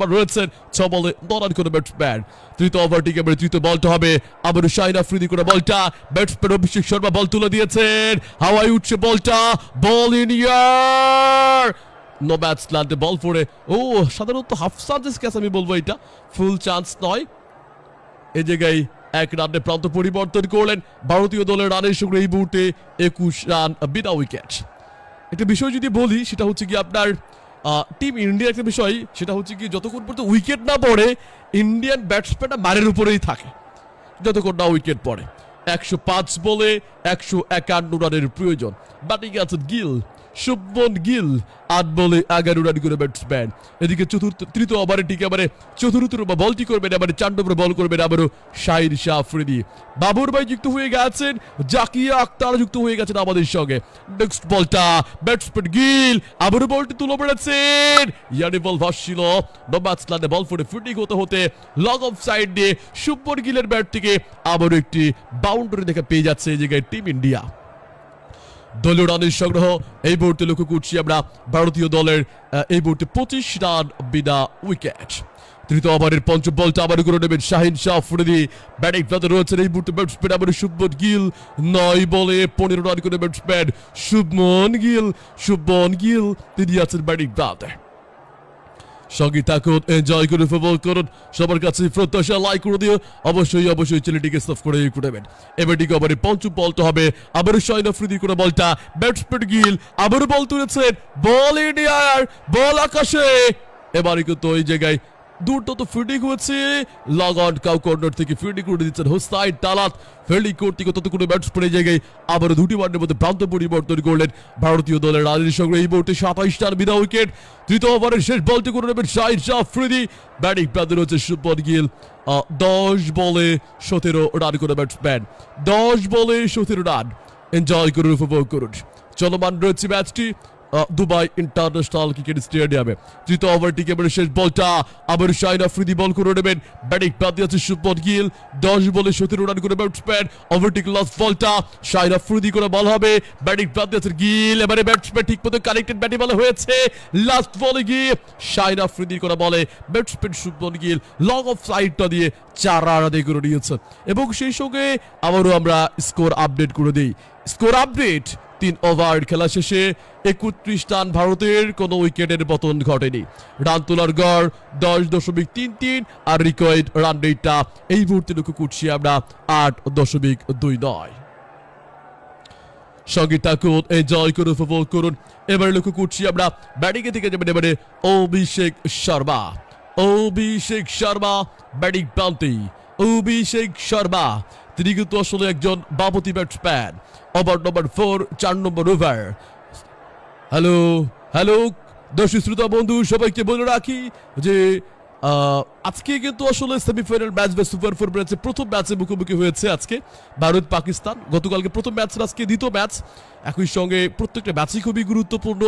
শর্মা রয়েছেন 6 বলে 9 রান করে ব্যাটসম্যান। তৃতীয় ওভারটিকে এবারে তৃতীয় বলটা হবে, আবার শাহিন আফ্রিদি করে বলটা, ব্যাটসম্যান অভিষেক শর্মা বল তুলে দিয়েছেন, হাওয়ায় উঠছে বলটা, ball in air, no bats ল্যান্ডে বল পড়ে। সাধারণত হাফ চান্সেস ক্যাচ আমি বলবো, এটা ফুল চান্স নয়। এই জায়গায় 1 রানে প্রান্ত পরিবর্তন করলেন ভারতীয় দলের রানের সঙ্গে এই মুহূর্তে 21 রান বিনা উইকেট। একটা বিষয় যদি বলি সেটা হচ্ছে কি আপনার টিম ইন্ডিয়ার একটা বিষয়, সেটা হচ্ছে কি যতক্ষণ পর্যন্ত উইকেট না পড়ে ইন্ডিয়ান ব্যাটসম্যানটা মারের উপরেই থাকে, যতক্ষণ না উইকেট পড়ে। 105 বলে 151 রানের প্রয়োজন। ব্যাটিং আছেন গিল, শুভমন গিল 8 বলে 11 রান করে ব্যাটসম্যান। এদিকে তৃতীয় ওভারে ঠিক এবারে চতুর্থ বলটি করবেন, এবারে 4 নম্বরে বল করবেন আবারও শাহিন শাহ আফ্রিদি। বাবর ভাই যুক্ত হয়ে গেছেন, জাকিয়া আক্তার যুক্ত হয়ে গেছেন আমাদের সঙ্গে। নেক্সট বলটা ব্যাটসম্যান গিল, আবারও বলটি তুলে পড়েছেন, ইয়ানি বল ভাসছিল, নো ব্যাটস ল্যান্ডে বল ফুটে ফিল্ডিং হতে হতে লং অফ সাইড দিয়ে শুভমন গিলের ব্যাট থেকে আবারও একটি বাউন্ডারি দেখা পেয়ে যাচ্ছে এই জায়গায় টিম ইন্ডিয়া। দলীয় রানের সংগ্রহ এই মুহূর্তে লক্ষ্য করছি আমরা ভারতীয় দলের, এই মুহূর্তে 25 রান বিনা উইকেট। তৃতীয় ওভারের পঞ্চম বলটা আবার করে নেবেন শাহিন শাহ আফ্রিদি। ব্যাটিং প্রান্তে রয়েছেন এই মুহূর্তে ব্যাটসম্যান আবার শুভমন গিল, 9 বলে 15 রান করে ব্যাটসম্যান শুভমন গিল, তিনি আছেন ব্যাটিং প্রান্তে। সঙ্গে থাকুন, এনজয় করে উপভোগ করুন, সবার কাছে প্রত্যাশা লাইক করে দিও, অবশ্যই চ্যানেলটিকে সাবস্ক্রাইব করে দেবেন। এবার ঠিক ওভারে পঞ্চম বলটা হবে, আবার শাহিন আফ্রিদি করে বলটা, ব্যাটসম্যান গিল আবার বল তুলেছেন, বল ইন এয়ার, বল আকাশে। এবারে কিন্তু ওই জায়গায় দুর্দান্ত ফিল্ডিং হয়েছে, লং অন কাউ কর্নার থেকে ফিল্ডিং করে দিচ্ছেন হোসাইন তালাত। ফিল্ডিং করতে ততক্ষণে ব্যাটসম্যান এই জায়গায় আবার 2টি ওভারের মধ্যে প্রান্ত পরিবর্তন করলেন ভারতীয় দলের রানের সঙ্গে এই মুহূর্তে 27 রান বিনা উইকেট। তৃতীয় ওভারের শেষ বলটি করে নেবেন শাহিন শাহ আফ্রিদি। ব্যাটিং প্রান্তে রয়েছে শুভমন গিল, 10 বলে 17 রান করে ব্যাটসম্যান, 10 বলে 17 রান। এনজয় করুন, উপভোগ করুন। চলমান রয়েছে ম্যাচটি দুবাই ইন্টারন্যাশনাল ক্রিকেট স্টেডিয়ামে। তৃতীয় ওভারটিকে এবারে শেষ বলটা আবার শাহিন আফ্রিদি বল করে নেবেন। ব্যাটিং প্রান্তে আছে শুভমন গিল, 10 বলে 17 রান করে ব্যাটসম্যান। ওভারটিকে লাস্ট বলটা শাহিন আফ্রিদি করে বল হবে, ব্যাটিং প্রান্তে আছে গিল, এবারে ব্যাটসম্যান ঠিক মতো কানেক্টেড ব্যাটিং বল হয়েছে, লাস্ট বলে গিয়ে শাহিন আফ্রিদি করে বলে batsman Shubman Gill long of সাইডটা দিয়ে 4 রান আদায় করে নিয়েছে। এবং সেই সঙ্গে আবারও আমরা স্কোর আপডেট করে দিই। স্কোর আপডেট, 3 ওভার খেলা শেষে 31 রান ভারতের, কোনো উইকেটের পতন ঘটেনি। রান তোলার গড় 10.33 আর রিকোয়ার্ড রান রেটটা এই মুহূর্তে লক্ষ্য করছি আমরা 8.29। সঙ্গে থাকুন, এনজয় করুন, উপভোগ করুন। এবারে লক্ষ্য করছি আমরা ব্যাটিং থেকে যাবেন এবারে অভিষেক শর্মা ব্যাটিং প্রান্তে। অভিষেক শর্মা তিনি কিন্তু আসলে একজন বামতি ব্যাটসম্যান। ওভার নম্বর 4, 4 নম্বর ওভার। হ্যালো দর্শক শ্রোতা বন্ধু, সবাইকে বলে রাখি যে আজকে কিন্তু আসলে সেমিফাইনাল ম্যাচ বা সুপার 4 ম্যাচে প্রথম ম্যাচে মুখোমুখি হয়েছে আজকে ভারত পাকিস্তান। গতকালকে প্রথম ম্যাচ, আজকে দ্বিতীয় ম্যাচ। একই সঙ্গে প্রত্যেকটা ম্যাচই খুবই গুরুত্বপূর্ণ।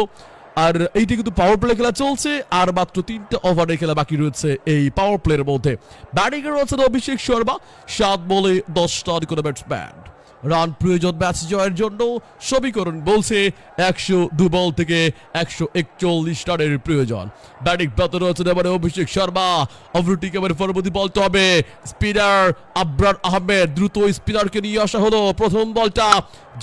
আর এইটা কিন্তু পাওয়ার প্লে খেলা চলছে, আর মাত্র 3টা ওভারের খেলা বাকি রয়েছে এই পাওয়ার প্লের মধ্যে। ব্যাটিংয়ে রয়েছেন অভিষেক শর্মা, 7 বলে 10 রান করে ব্যাটসম্যান। রান প্রয়োজন ম্যাচ জয়ের জন্য, সমীকরণ বলছে 102 বল থেকে 141 রানের প্রয়োজন। ব্যাটিং প্রান্তে রয়েছেন এবারে অভিষেক শর্মা। ওভারটিকে এবারে পরবর্তী বলতে হবে, স্পিনার আবরার আহমেদ, দ্রুত স্পিনারকে নিয়ে আসা হলো। প্রথম বলটা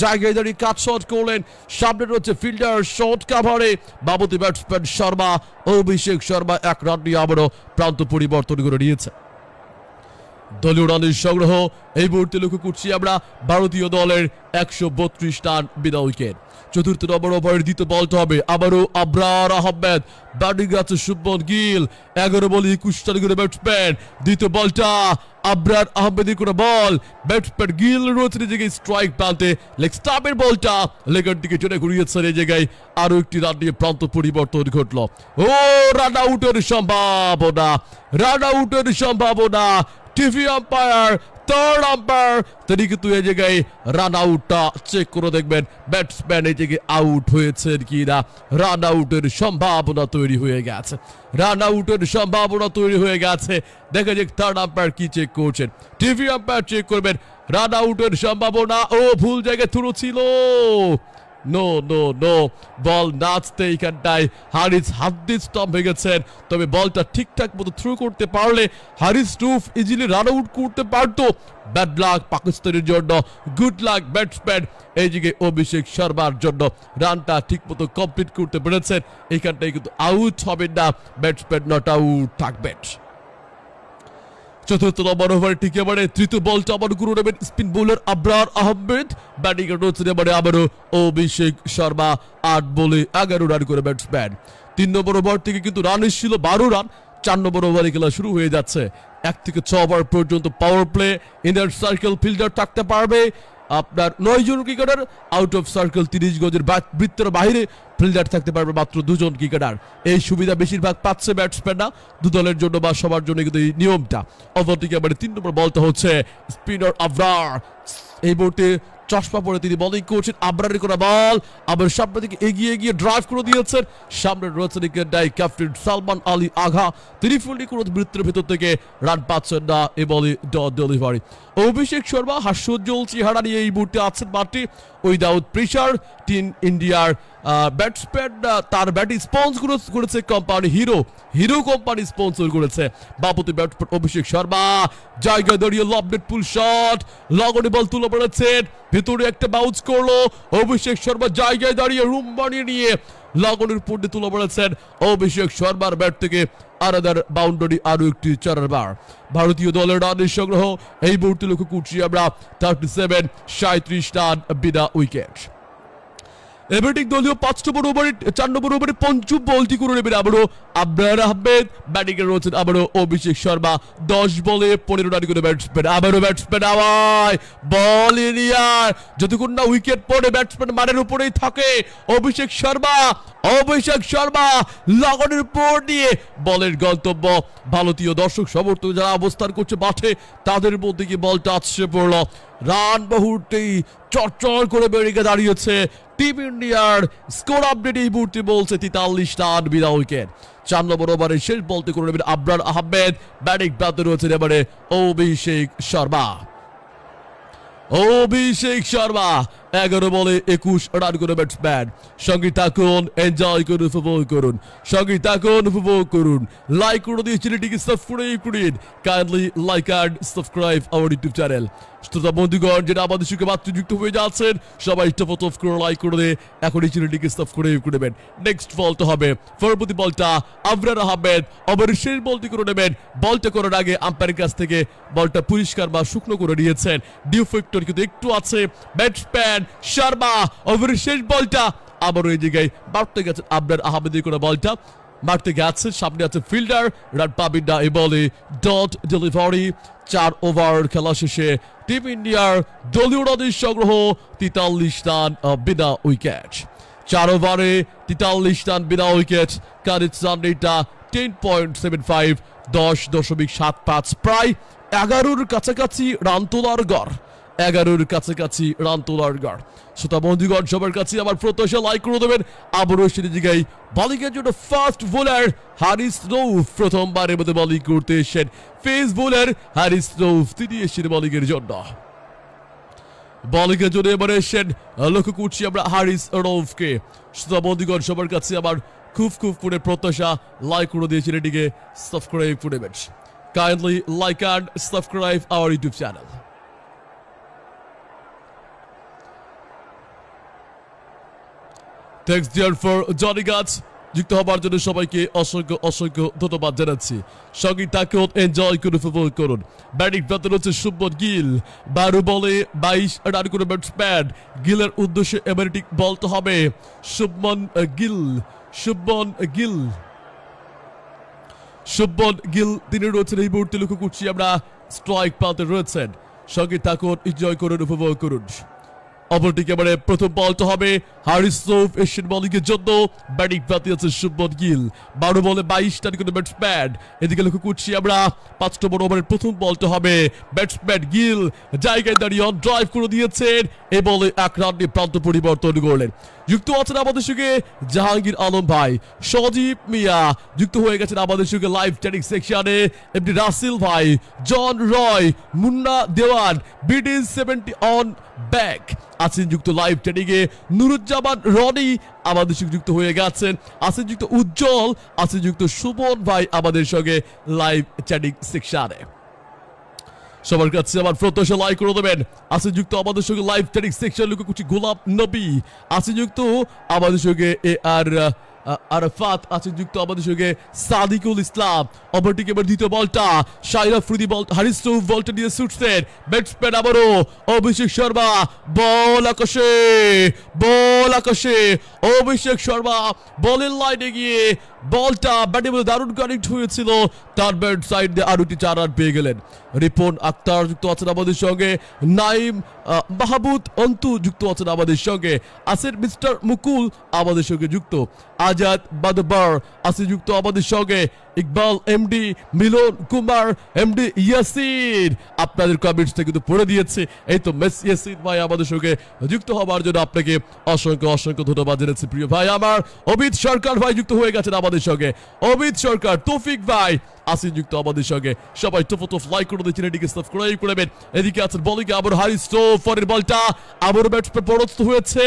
জায়গায় দাঁড়িয়ে কাট শট করলেন, সামনে রয়েছে fielder, short কাভারে বামতি batsman Sharma. Abhishek Sharma 1 run নিয়ে আবারও প্রান্ত পরিবর্তন করে নিয়েছে। দলীয় রানের সংগ্রহ এই মুহূর্তে লক্ষ্য করছি আমরা ভারতীয় দলের 132 রান বিনা উইকেট। চতুর্থ নম্বর ওভারের দ্বিতীয় বলটা হবে আবারও আবরার আহমেদ। ব্যাটিং আছে শুভমন গিল, 11 বলে 21 রান করে ব্যাটসম্যান। দ্বিতীয় বলটা আবরার আহমেদের করে বল, ব্যাটসম্যান গিল রয়েছে জায়গায় স্ট্রাইক প্রান্তে। লেগ স্টাম্পের বলটা লেগের দিকে চলে ঘুরিয়েছেন, এই জায়গায় আরো একটি রান নিয়ে প্রান্ত পরিবর্তন ঘটলো। রান আউটের সম্ভাবনা। টিভি আম্পায়ার, থার্ড আম্পায়ার তিনি কিন্তু এই জায়গায় রান আউটটা চেক করে দেখবেন ব্যাটসম্যান এই জায়গায় আউট হয়েছেন কিনা। রান আউটের সম্ভাবনা তৈরি হয়ে গেছে। দেখা যাক থার্ড আম্পায়ার কি চেক করছেন। টিভি আম্পায়ার চেক করবেন রান আউটের সম্ভাবনা। ভুল জায়গায় থ্রো ছিল, নো নো নো, বল নাচতে এইখানটায় হারিস হাত দিয়ে স্টাম্প ভেঙেছেন, তবে বলটা ঠিকঠাক মতো থ্রো করতে পারলে হারিস রুফ ইজিলি রান আউট করতে পারতো। ব্যাড লাক পাকিস্তানের জন্য, গুড লাক ব্যাটসম্যান এইদিকে অভিষেক শর্মার জন্য, রানটা ঠিক মতো কমপ্লিট করতে পেরেছেন। এইখানটায় কিন্তু আউট হবেন না, ব্যাটসম্যান নট আউট থাকবেন। চতুর্থ নম্বর ওভারে ঠিক এবারে তৃতীয় বলটা আবার গুরু নেবেন spin bowler Abrar Ahmed, batting রয়েছেন এবারে আবারও অভিষেক শর্মা। 8 বলে 11 রান করে ব্যাটসম্যান। 3 নম্বর ওভার থেকে কিন্তু রান এসেছিল 12 রান। 4 নম্বর ওভারে খেলা শুরু হয়ে যাচ্ছে। 1 থেকে 6 ওভার পর্যন্ত power play, inner circle fielder থাকতে পারবে আপনার 9 জন ক্রিকেটার, আউট অফ সার্কেল 30 গজের বৃত্তের বাইরে ফিল্ডার থাকতে পারবে মাত্র 2 জন ক্রিকেটার। এই সুবিধা বেশিরভাগ পাচ্ছে ব্যাটসম্যানরা, দু দলের জন্য বা সবার জন্য কিন্তু এই নিয়মটা। অপরদিকে এবারে 3 নম্বর বলটা হচ্ছে স্পিনার আবরার, এই মুহূর্তে চশমা পরে তিনি বোলিং করছেন। আবরারের করা বল আবার সামনে দিকে এগিয়ে গিয়ে ড্রাইভ করে দিয়েছেন, সামনে রয়েছেন ক্যাপ্টেন সালমান আলী আগা, তিনি ফিল্ডিং করে বৃত্তের ভেতর থেকে রান পাচ্ছেন না, এ বলে ডট ডেলিভারি। অভিষেক শর্মা হাস্যোজ্জ্বল চেহারা নিয়ে এই মুহূর্তে আছেন মাঠে, উইদাউট প্রেশার। টিম ইন্ডিয়ার ব্যাটসম্যান তার ব্যাটিং স্পন্সর করেছে কোম্পানি হিরো কোম্পানি স্পন্সর করেছে। বাবুতে ব্যাটসম্যান অভিষেক শর্মা জায়গায় দাঁড়িয়ে লবনেট পুল শট, লগনে বল তুলে পড়েছেন, ভেতরে একটা বাউন্স করলো, অভিষেক শর্মা জায়গায় দাঁড়িয়ে রুম বানিয়ে নিয়ে লগনের উপর দিয়ে তুলে পড়েছেন। অভিষেক শর্মার ব্যাট থেকে আনাদার বাউন্ডারি, আরো একটি 4 বার। ভারতীয় দলের রানের সংগ্রহ এই মুহূর্তে লক্ষ্য করছি আমরা 37 রান বিনা উইকেট। এবারে দলীয় 5 নম্বর ওভারে 4 নম্বর ওভারে পঞ্চম বলটি করে নেবেন আবারও আবরার আহমেদ, ব্যাটিং এ রয়েছেন আবারও অভিষেক শর্মা। 10 বলে 15 রান করে ব্যাটসম্যান, আবারও ব্যাটসম্যান আওয়ায় বল এরিয়ার, যতক্ষণ না উইকেট পড়ে ব্যাটসম্যান মারের উপরেই থাকে। অভিষেক শর্মা লগনের উপর দিয়ে বলের গন্তব্য ভারতীয় দর্শক সমর্থক যারা অবস্থান করছে মাঠে, তাদের মধ্যে গিয়ে বলটা আছড়ে পড়ল। রান মুহূর্তেই চরচর করে বেরিয়ে দাঁড়িয়েছে টিম ইন্ডিয়ার স্কোর আপডেট এই মুহূর্তে বলছে 43 রান বিনা উইকেট। 4 নম্বর ওভারে শেষ বলতে করে নেবেন আবরার আহমেদ, ব্যাটিং প্রান্তে রয়েছেন এবারে অভিষেক শর্মা। 11 বলে 21 রান করে ব্যাটসম্যান। সঙ্গে থাকুন, এনজয় করুন, উপভোগ করুন, সঙ্গে থাকুন, উপভোগ করুন। লাইক করে দিয়ে চ্যানেলটিকে সাবস্ক্রাইব করুন, kindly like and subscribe our YouTube channel. শ্রোতা বন্ধুগণ যারা আমাদের সঙ্গে মাত্র যুক্ত হয়ে যাচ্ছেন, সবাই টপ করে লাইক করে দিয়ে এখন এই চ্যানেলটিকে সাবস্ক্রাইব করে নেবেন। নেক্সট বলটা হবে পরবর্তী বলটা আবরার আহমেদ, আবার শেষ বলটি করে নেবেন। বলটা করার আগে আম্পায়ারের কাছ থেকে বলটা পরিষ্কার বা শুকনো করে নিয়েছেন, ডিফেক্টর কিন্তু একটু আছে। ব্যাটসম্যান শর্মা ওভারের শেষ বলটা আবারও এই জায়গায় মারতে গেছেন আবরার আহমেদের করে বলটা মারতে গেছে, সামনে আছে ফিল্ডার, রান পাবেন না, এই বলে ডট ডেলিভারি। 4 ওভার খেলা শেষে টিম ইন্ডিয়ার দলীয় রানের সংগ্রহ 43 রান বিনা উইকেট। 4 ওভারে 43 রান বিনা উইকেট, কারেন্ট রান রেটটা 10.75, 10.75, প্রায় 11-র কাছাকাছি রান তোলার গড়, 11-র কাছাকাছি রান তোলার গড়। শ্রোতা বন্ধুগণ সবার কাছে আমার প্রত্যাশা লাইক করে দেবেন। আবারও সেই জায়গায় বোলিংয়ের জন্য ফার্স্ট বোলার হারিস রউফ প্রথমবারের মতো বোলিং করতে এসেছেন। পেস বোলার হারিস রউফ তিনি এসেছেন বোলিংয়ের জন্য। বোলিংয়ের জন্য এবারে এসেছেন, লক্ষ্য করছি আমরা হারিস রউফকে। শ্রোতা বন্ধুগণ সবার কাছে আমার খুব করে প্রত্যাশা লাইক করে দিয়ে চ্যানেলটিকে সাবস্ক্রাইব করে দেবেন। Kindly like and subscribe our YouTube channel. Thanks dear for joining us. যুক্ত হবার জন্য সবাইকে অসংখ্য ধন্যবাদ জানাচ্ছি। সঙ্গে থাকুন, এনজয় করুন, উপভোগ করুন। ব্যাটিং প্রান্তে রয়েছে শুভমন গিল, 12 বলে 22 রান করে ব্যাটসম্যান। গিলের উদ্দেশ্যে এবারে ঠিক বলতে হবে শুভমন গিল তিনি রয়েছেন এই মুহূর্তে, লক্ষ্য করছি আমরা স্ট্রাইক প্রান্তে রয়েছেন। সঙ্গে থাকুন, এনজয় করুন, উপভোগ করুন। অপরদিকে এবারে প্রথম বলটা হবে হারিস রউফ এশিয়ান বোলিং এর জন্য, ব্যাটিং প্রান্তে আছে শুভমন গিল, 12 বলে 22 রান করে ব্যাটসম্যান। এদিকে লক্ষ্য করছি আমরা 5 নম্বর ওভারের প্রথম বলটা হবে ব্যাটসম্যান গিল জায়গায় দাঁড়িয়ে অন ড্রাইভ করে দিয়েছেন, এ বলে 1 রান নিয়ে প্রান্ত পরিবর্তন করলেন। যুক্ত আছেন আমাদের সঙ্গে জাহাঙ্গীর আলম ভাই, সজীব মিয়া যুক্ত হয়ে গেছেন আমাদের সঙ্গে লাইভ চ্যাটিং সেকশনে, এমডি রাসেল ভাই, জন রয়, মুন্না দেওয়ান, বিডি 70 অন ব্যাক আছেন যুক্ত লাইভ চ্যাটিং এ, নুরুজ্জামান রনি আমাদের সঙ্গে যুক্ত হয়ে গেছেন, আছেন যুক্ত উজ্জ্বল, আছেন যুক্ত সুমন ভাই আমাদের সঙ্গে লাইভ চ্যাটিং সেকশনে। সবার কাছে আমার প্রত্যাশা লাইক করে দেবেন। আছে যুক্ত আমাদের সঙ্গে লাইভ চ্যাটিং সেকশন লুকোকুচি গোলাপ নবী, আছে যুক্ত আমাদের সঙ্গে এ আর আরাফাত, আছে যুক্ত আমাদের সঙ্গে সাদিকুল ইসলাম। অপরটিক এবার দ্বিতীয় বলটা শাইরা আফ্রিদি বল, হারিস রউফ বলটা নিয়ে ছুটছেন, ব্যাটসম্যান আবারও অভিষেক শর্মা, বল আকাশে, বল আকাশে, অভিষেক শর্মা বলের লাইনে গিয়ে বলটা ব্যাটে বলে দারুণ কানেক্ট হয়েছিল, তার ব্যাট সাইড দিয়ে আরো 4 রান পেয়ে গেলেন। রিপন আক্তার যুক্ত আছেন আমাদের সঙ্গে, নাইম মাহমুদ অন্তু যুক্ত আছেন আমাদের সঙ্গে, আছেন মিস্টার মুকুল আমাদের সঙ্গে যুক্ত, আজাদ বাদবার আছে যুক্ত আমাদের সঙ্গে, ইকবাল এমডি, মিলন কুমার এমডি, ইয়াসিন আপনাদের কমেন্টস থেকে কিন্তু পড়ে দিয়েছে। এই তো মেস ইয়াসিন ভাই আমাদের সঙ্গে যুক্ত হওয়ার জন্য আপনাকে অসংখ্য অসংখ্য ধন্যবাদ জানাচ্ছি প্রিয় ভাই আমার। অমিত সরকার ভাই যুক্ত হয়ে গেছেন আমাদের সঙ্গে, অমিত সরকার, তৌফিক ভাই আসিন যুক্ত আমাদের সঙ্গে। সবাই টপ লাইক করে দিচ্ছেন, এদিকে সাবস্ক্রাইব করবেন। এদিকে আছেন বলিং আবার হারিস স্টোফের বলটা আবার ব্যাটসম্যান পরাস্ত হয়েছে,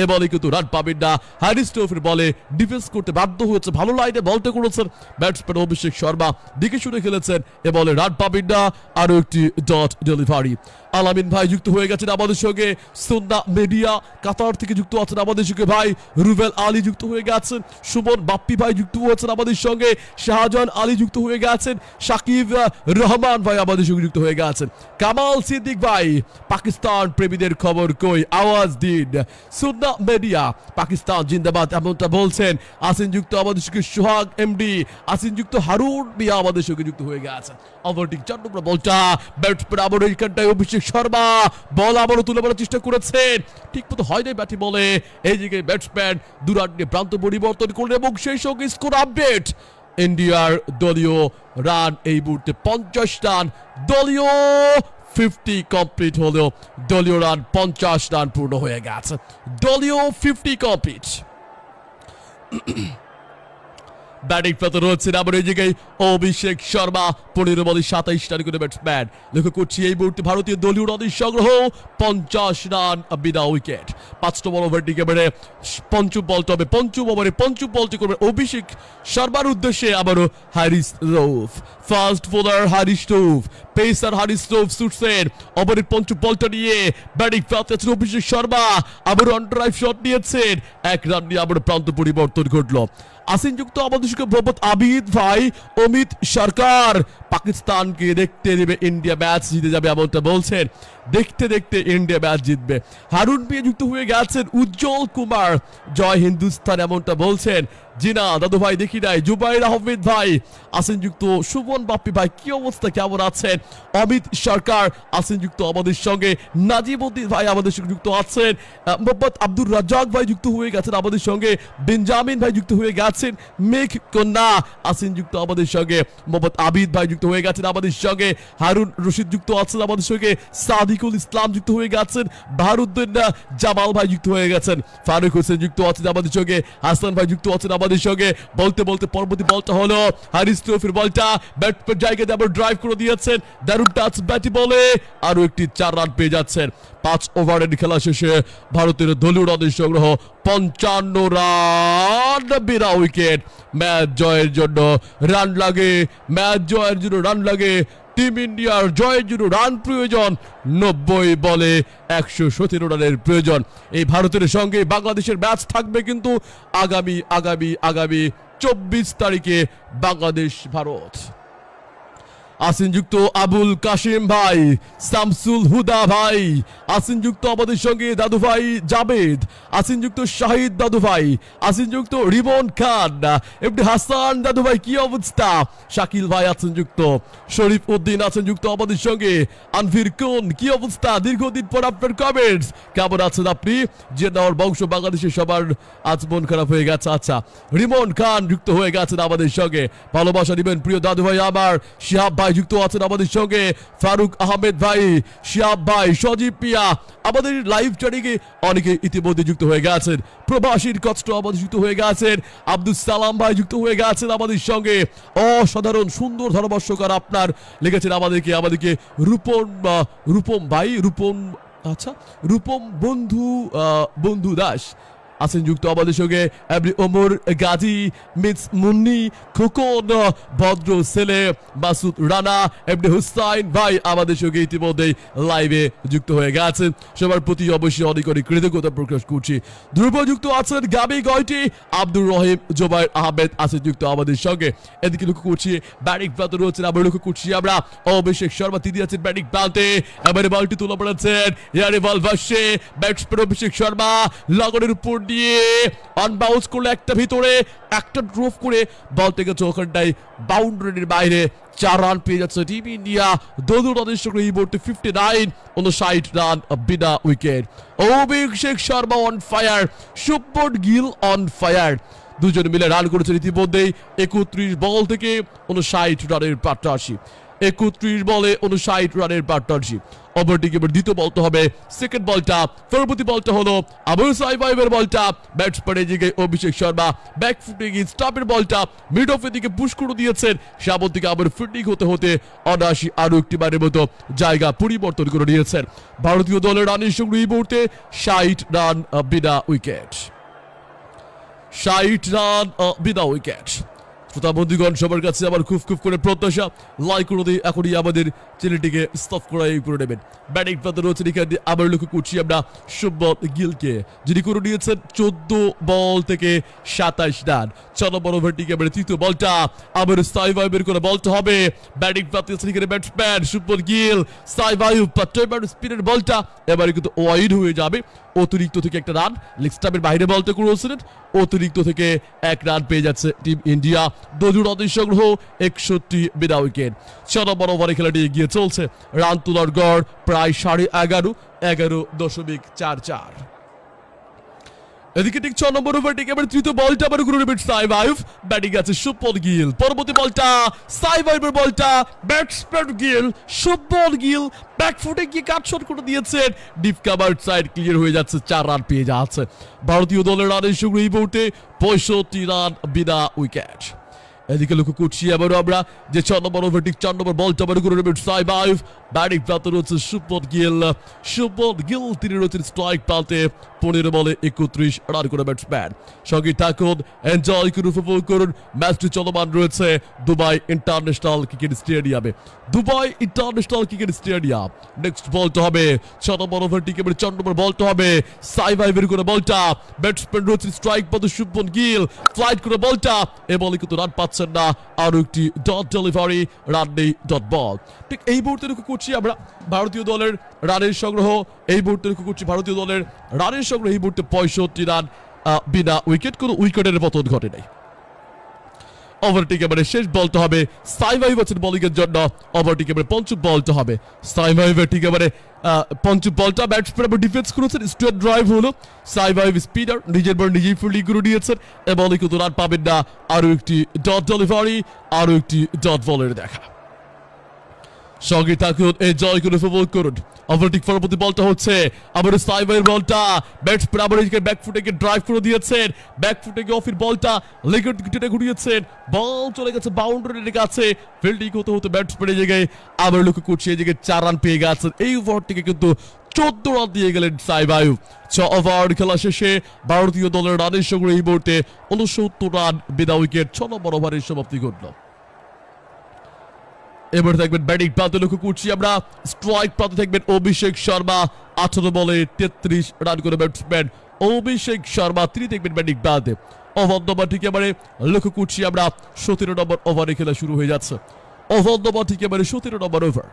এ বলে কিন্তু রান পাবেন না। হারিস স্টোফের বলে ডিফেন্স করতে বাধ্য হয়েছে, ভালো লাইনে বলটা করেছেন ব্যাটসম্যান অভিষেক শর্মা, দিকে শুনে খেলেছেন, এ বলে রান পাবেন না। আরো একটি ডট ডেলিভারি। আলামিন ভাই যুক্ত হয়ে গেছেন আমাদের সঙ্গে, সুন্না মিডিয়া কাতার থেকে যুক্ত আছেন আমাদের সঙ্গে ভাই, রুবেল আলী যুক্ত হয়ে গেছেন, সুমন বাপ্পি ভাই যুক্ত হয়েছেন আমাদের সঙ্গে, শাহজাহান আলী যুক্ত হয়ে গেছেন, সাকিব রহমান ভাই আমাদের সঙ্গে যুক্ত হয়ে গেছেন, কামাল সিদ্দিক ভাই পাকিস্তান প্রেমীদের খবর কই আওয়াজ দিন, সুন্না মিডিয়া পাকিস্তান জিন্দাবাদ এমনটা বলছেন। আসেন যুক্ত আমাদের সঙ্গে সোহাগ এমডি, আসেন যুক্ত হারুন মিয়া আমাদের সঙ্গে যুক্ত হয়ে গেছেন। ওভারটিক 4 নম্বর বলটা ব্যাটসম্যান আবার এইখানটায় অভিষেক শর্মা বল আবারও তুলে মারার চেষ্টা করেছেন, ঠিক মতো হয় নাই ব্যাটিং বলে, এই জায়গায় ব্যাটসম্যান 2 রান নিয়ে প্রান্ত পরিবর্তন করলেন এবং সেই সঙ্গে স্কোর আপডেট। ইন্ডিয়ার দলীয় রান এই মুহূর্তে 50 রান, দলীয় 50 কমপ্লিট হলেও দলীয় রান 50 রান পূর্ণ হয়ে গেছে, দলীয় 50 কমপ্লিট। ব্যাটিং পেতে রয়েছেন আবার এই জায়গায় অভিষেক শর্মা, 15 বলে 27 রান করে ব্যাটসম্যান। লক্ষ্য করছি এই মুহূর্তে ভারতীয় দলীয় রানের সংগ্রহ 50 রান বিনা উইকেট। 5 নম্বর ওভারটি এবারে পঞ্চম বলটা হবে, পঞ্চম ওভারে পঞ্চম বলটি করবে অভিষেক শর্মার উদ্দেশ্যে আবারও হারিস রউফ, ফাস্ট বোলার হারিস রউফ, পেসার হারিস রউফ ছুটছেন, ওভারের পঞ্চম বলটা নিয়ে ব্যাটিং পেতে আছেন অভিষেক শর্মা, আবার অন ড্রাইভ শট নিয়েছেন, 1 রান নিয়ে আবার প্রান্ত পরিবর্তন ঘটলো। আসিন যুক্ত আমাদের সঙ্গে মোহাম্মদ আবিদ ভাই, অমিত সরকার পাকিস্তানকে দেখতে দেবে ইন্ডিয়া ম্যাচ জিতে যাবে এমনটা বলছেন, দেখতে দেখতে ইন্ডিয়া ম্যাচ জিতবে। হারুন মিয়া যুক্ত হয়ে গেছেন, উজ্জ্বল কুমার জয় হিন্দুস্তান এমনটা বলছেন, জিনা দাদু ভাই দেখি নাই, জুবাইর আহমেদ ভাই আসেন যুক্ত, সুমন বাপ্পি ভাই কি অবস্থা কেমন আছেন, অমিত সরকার আসেন যুক্ত আমাদের সঙ্গে, নাজিমউদ্দিন ভাই আমাদের সঙ্গে যুক্ত আছেন, মোহাম্মদ আব্দুর রাজ্জাক ভাই যুক্ত হয়ে গেছেন আমাদের সঙ্গে, বেঞ্জামিন ভাই যুক্ত হয়ে গেছেন, মেঘ কন্যা আসেন যুক্ত আমাদের সঙ্গে, মোহাম্মদ আবিদ ভাই যুক্ত হয়ে গেছেন আমাদের সঙ্গে, হারুন রশিদ যুক্ত আছেন আমাদের সঙ্গে, সাদিকুল ইসলাম যুক্ত হয়ে গেছেন, বাহারুদ্দিন জামাল ভাই যুক্ত হয়ে গেছেন, ফারুক হোসেন যুক্ত আছেন আমাদের সঙ্গে, হাসান ভাই যুক্ত আছেন আমাদের সঙ্গে। বলতে বলতে পরবর্তী বলটা হলো হারিস ট্রফির বলটা, ব্যাটসম্যান জায়গায় আবার ড্রাইভ করে দিয়েছেন, দারুণ টাচ ব্যাটি বলে আরো একটি 4 রান পেয়ে যাচ্ছেন। 5 ওভারের খেলা শেষে ভারতের দলীয় রানের সংগ্রহ 55 রান বিনা উইকেট। ম্যাচ জয়ের জন্য রান লাগে, ম্যাচ জয়ের জন্য রান লাগে, টিম ইন্ডিয়ার জয়ের জন্য রান প্রয়োজন, 90 বলে 117 রানের প্রয়োজন। এই ভারতের সঙ্গে বাংলাদেশের ম্যাচ থাকবে কিন্তু আগামী 24 তারিখে বাংলাদেশ ভারত। আসেন যুক্ত আবুল কাশিম ভাই, শামসুল হুদা ভাই আসেন যুক্ত আমাদের সঙ্গে, দাদু ভাই জাবেদ আসেন যুক্ত, শাহিদ দাদু ভাই আসেন যুক্ত, রিমন খান এমডি হাসান দাদু ভাই কি অবস্থা, শাকিল ভাই আছেন যুক্ত, শরীফ উদ্দিন আছেন যুক্ত আমাদের সঙ্গে, আনভির কোন কি অবস্থা, দীর্ঘদিন পর আপনার কমেন্টস, কেমন আছেন আপনি, যে নেওয়ার বংশ বাংলাদেশের সবার আজ মন খারাপ হয়ে গেছে। আচ্ছা, রিমন খান যুক্ত হয়ে গেছেন আমাদের সঙ্গে, ভালোবাসা দিবেন প্রিয় দাদু ভাই আমার, শিহাব ভাই ভাই যুক্ত আছেন আমাদের সঙ্গে, ফারুক আহমেদ ভাই, শিয়াব ভাই, সজীব পিয়া, আমাদের লাইভ চ্যাটিংয়ে অনেকে ইতিমধ্যে যুক্ত হয়ে গেছেন। প্রবাসীর কষ্ট আমাদের যুক্ত হয়ে গেছেন, আব্দুল সালাম ভাই যুক্ত হয়ে গেছেন আমাদের সঙ্গে। অসাধারণ সুন্দর ধারাভাষ্যকার আপনার লিখেছেন আমাদেরকে রূপম ভাই, আচ্ছা রূপম বন্ধু দাস আছেন যুক্ত আমাদের সঙ্গে। ওমর গাজী, মিস মুন্নি, খোকন, ভদ্র ছেলে, মাসুদ রানা, এমডি হুসাইন ভাই আমাদের সঙ্গে ইতিমধ্যেই লাইভে যুক্ত হয়ে গেছেন। সবার প্রতি অবশ্যই অনেক অনেক কৃতজ্ঞতা প্রকাশ করছি। ধ্রুব যুক্ত আছেন, গাবি গয়টি, আব্দুর রহিম, জোবাইর আহমেদ আছেন যুক্ত আমাদের সঙ্গে। এদিকে লক্ষ্য করছি ব্যাটিং প্রান্ত রয়েছেন, আবার লক্ষ্য করছি আমরা অভিষেক শর্মা, তিনি আছেন ব্যাটিং প্রান্তে। এবারে বলটি তুলে পড়েছেন, এয়ারে বল ভাসছে, ব্যাটসম্যান অভিষেক শর্মা লগনের উপর দিয়ে আনবাউন্স করলে একটা ভিতরে, একটা ড্রপ করে বলটাকে ওখানটায় বাউন্ডারির বাইরে 4 রান পেয়ে যাচ্ছে টিম ইন্ডিয়া। দোদুর আদেশ করে এই মুহূর্তে 59 59 run Veena wicket. Abhishek Sharma on fire, Shubman Gill on fire, দুজন মিলে রান করেছেন ইতিমধ্যেই। 31 বল থেকে 59 রানের পার্টনারশিপ, 31 বলে 59 রানের পার্টনারশিপ। ওভারটিকে এবার দ্বিতীয় বলতে হবে, সেকেন্ড বলটা, পরবর্তী বলটা হলো আবু সাইফের বলটা, ব্যাটসম্যানের দিকে অভিষেক শর্মা ব্যাক ফুটিং স্টাম্পের বলটা মিড অফের দিকে পুশ করে দিয়েছেন, সামন থেকে আবার ফিল্ডিং হতে হতে 79 আরো একটি বারের মতো জায়গা পরিবর্তন করে নিয়েছেন। ভারতীয় দলের রানের সঙ্গে এই মুহূর্তে 60 রান বিনা উইকেট, 60 রান বিনা উইকেট। শ্রোতা বন্ধুগণ, সবার কাছে আবার খুব করে প্রত্যাশা, লাইক করে দিয়ে এখনই আমাদের চ্যানেলটিকে সাবস্ক্রাইব করে নেবেন। ব্যাটিং প্রান্তে রয়েছেন এখানে আবার লক্ষ্য করছি আমরা শুভমন গিলকে, যিনি করে নিয়েছেন 14 বল থেকে 27 রান। 6 নম্বর ওভারটিকে এবারে তৃতীয় বলটা, আবার সাইভাইভের করে বলতে হবে। ব্যাটিং প্রান্তে আছেন এখানে ব্যাটসম্যান শুভমন গিল, সাইভাইভ পাট্টার স্পিনের বলটা এবারে কিন্তু ওয়াইড হয়ে যাবে। অতিরিক্ত থেকে একটা রান, লেগ স্টাম্পের বাইরে বলতে করেছিলেন, অতিরিক্ত থেকে 1 রান পেয়ে যাচ্ছে টিম ইন্ডিয়া। দোজুর অধিক সংগ্রহ 61 বিনা উইকেট। 6 নম্বর ওভারে খেলাটি এগিয়ে চলছে, রান তোলার গড় প্রায় 11.5 এদিকে ঠিক 6 নম্বর ওভারটিকে এবার তৃতীয় বলটা আবার করে নেবেন সাইভাইভ, ব্যাটিং আছে শুভমন গিল, পরবর্তী বলটা সাইভাইভের বলটা, ব্যাটসম্যান গিল, শুভমন গিল ব্যাক ফুটে গিয়ে কাট শট করে দিয়েছেন, ডিপ কাভার সাইড ক্লিয়ার হয়ে যাচ্ছে, 4 রান পেয়ে যাচ্ছে ভারতীয় দলের রানের সঙ্গে এই মুহূর্তে 65 রান বিনা উইকেট। এদিকে লক্ষ্য করছি আবারও আমরা যে 6 নম্বর ওভারটি 4 নম্বর বলটা আবার করে নেবেন সাইভাইভ, ব্যাটিং প্রান্তে রয়েছে শুভমন গিল, তিনি রয়েছেন স্ট্রাইক প্রান্তে। 15 বলে 31 রান করে ব্যাটসম্যান। সঙ্গে থাকুন, এনজয় করুন, উপভোগ করুন। ম্যাচটি চলমান রয়েছে দুবাই ইন্টারন্যাশনাল ক্রিকেট স্টেডিয়ামে, নেক্সট বলটা হবে 6 নম্বর ওভারটিকে এবার 4 নম্বর বলটা হবে সাইভাইভের করে বলটা, ব্যাটসম্যান রয়েছে স্ট্রাইক পথে শুভমন গিল, ফ্লাইট করে বলটা, এ বলে কিন্তু রান পাচ্ছেন না, আরো একটি ডট ডেলিভারি, রান নেই, ডট বল। ঠিক এই মুহূর্তে লক্ষ্য করছি আমরা ভারতীয় দলের রানের সংগ্রহ, এই মুহূর্তে লক্ষ্য করছি ভারতীয় দলের রানের সংগ্রহ এই মুহূর্তে 65 রান বিনা উইকেট, কোনো উইকেটের পতন ঘটে নাই। ওভারটিকে এবারে শেষ বলতে হবে সাইভাইভ আছেন বোলিং এর জন্য, ওভারটিকে এবারে পঞ্চম বলতে হবে সাইভাইভের, ঠিক এবারে পঞ্চম বলটা ব্যাটসম্যান আবার ডিফেন্স করেছেন, স্ট্রেট ড্রাইভ হলো, সাইভাইভ স্পিনার নিজের বল নিজেই ফিল্ডিং করে নিয়েছেন, এবং কিন্তু রান পাবেন না, আরো একটি ডট ডেলিভারি, আরো একটি ডট বলের দেখা। সঙ্গে থাকুন, এনজয় করে উপভোগ করুন। ওভারটিক পরবর্তী বলটা হচ্ছে আবার সাইভাইভের বলটা, ব্যাটসম্যান আবার ব্যাক ফুটে ড্রাইভ করে দিয়েছেন, ব্যাক ফুটে অফের বলটা লেগের টেনে ঘুরিয়েছেন, বল চলে গেছে বাউন্ডারির কাছে, ফিল্ডিং হতে হতে ব্যাটসম্যানের জায়গায় আবার লক্ষ্য করছি এই জায়গায় 4 রান পেয়ে গেছেন। এই ওভার থেকে কিন্তু 14 রান দিয়ে গেলেন সাইভাইভ। 6 ওভার খেলা শেষে ভারতীয় দলের রানের সঙ্গে এই মুহূর্তে 69 রান বিনা উইকেট। 6 নম্বর ওভারের সমাপ্তি ঘটল। এবার থাকবেন ব্যাটিং প্রান্তে, লক্ষ্য করছি আমরা স্ট্রাইক প্রান্তে থাকবেন অভিষেক শর্মা, 18 বলে 33 রান করে ব্যাটসম্যান অভিষেক শর্মা, তিনি দেখবেন ব্যাটিং প্রান্তে। ওভার নম্বর ঠিক এবারে লক্ষ্য করছি আমরা 17 নম্বর ওভারে খেলা শুরু হয়ে যাচ্ছে। ওভার নম্বর ঠিক এবারে 17 নম্বর ওভার,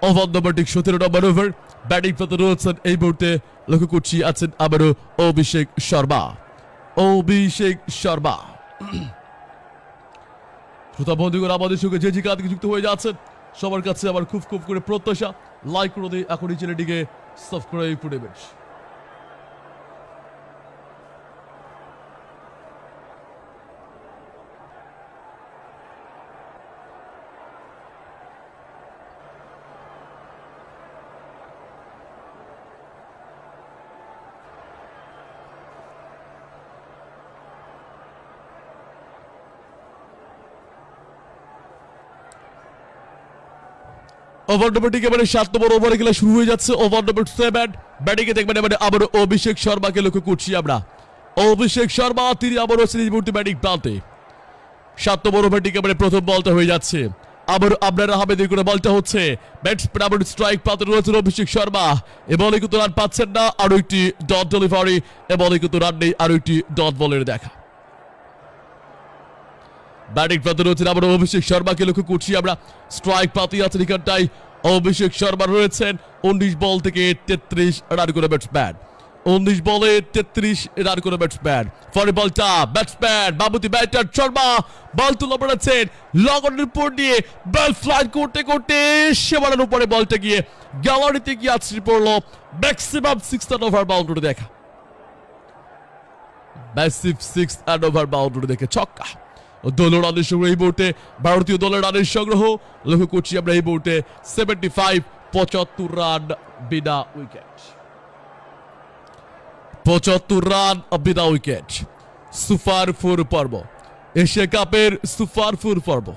ওভার নম্বর ঠিক 17 নম্বর ওভার, ব্যাটিং প্রান্তে রয়েছেন এই মুহূর্তে লক্ষ্য করছি আছেন আবারও অভিষেক শর্মা। শ্রোতা বন্ধুগণ, আমাদের সঙ্গে যে যে কাজে যুক্ত হয়ে যাচ্ছেন সবার কাছে আবার খুব করে প্রত্যাশা, লাইক করে দিয়ে এখন এই চ্যানেলটিকে সাবস্ক্রাইব করে নেবেন। ওভার নম্বর ঠিক এবারে 7 নম্বর ওভারে খেলা শুরু হয়ে যাচ্ছে। ওভার নম্বর 7 ব্যাটিং এ দেখবেন এবারে আবার অভিষেক শর্মাকে লক্ষ্য করছি আমরা। অভিষেক শর্মা তিনি আবারও সিরিজ মুহূর্তে ব্যাটিং প্রান্তে। 7 নম্বর ওভার ঠিক এবারে প্রথম বলটা হয়ে যাচ্ছে। আবার আবরার আহমেদের করে বলটা হচ্ছে। ব্যাটসম্যান আবার স্ট্রাইক প্রান্তে রয়েছেন অভিষেক শর্মা। এ বলে কিন্তু রান পাচ্ছেন না, আরো একটি ডট ডেলিভারি। এ বলে কিন্তু রান নেই, আরো একটি ডট বলের দেখা। ব্যাটিং প্রান্তে রয়েছেন আবার অভিষেক শর্মাকে লক্ষ্য করছি আমরা। স্ট্রাইক প্রান্তে আছেন এখানটায় অভিষেক শর্মা রয়েছেন। 19 বল থেকে 33 রান করে ব্যাটসম্যান। 19 বলে 33 রান করে ব্যাটসম্যান। পরে বলটা ব্যাটসম্যান বাবুতি ব্যাটার শর্মা বল তুলে পড়েছেন লগনের উপর দিয়ে। বল ফ্লাই করতে করতে সেবারের উপরে বলটা গিয়ে গ্যালারিতে গিয়ে আছড়ে পড়লো। ম্যাক্সিমাম 6 রান ওভার বাউন্ডারি দেখা। ম্যাসিভ 6 রান ওভার বাউন্ডারি দেখে ছক্কা। দলের রানের সংগ্রহ এই মুহূর্তে ভারতীয় দলের রানের সংগ্রহ লক্ষ্য করছি আমরা এই মুহূর্তে 75 75 রান বিনা উইকেট। 75 রান বিনা উইকেট। সুপার 4 পর্ব, এশিয়া কাপের সুপার 4 পর্ব।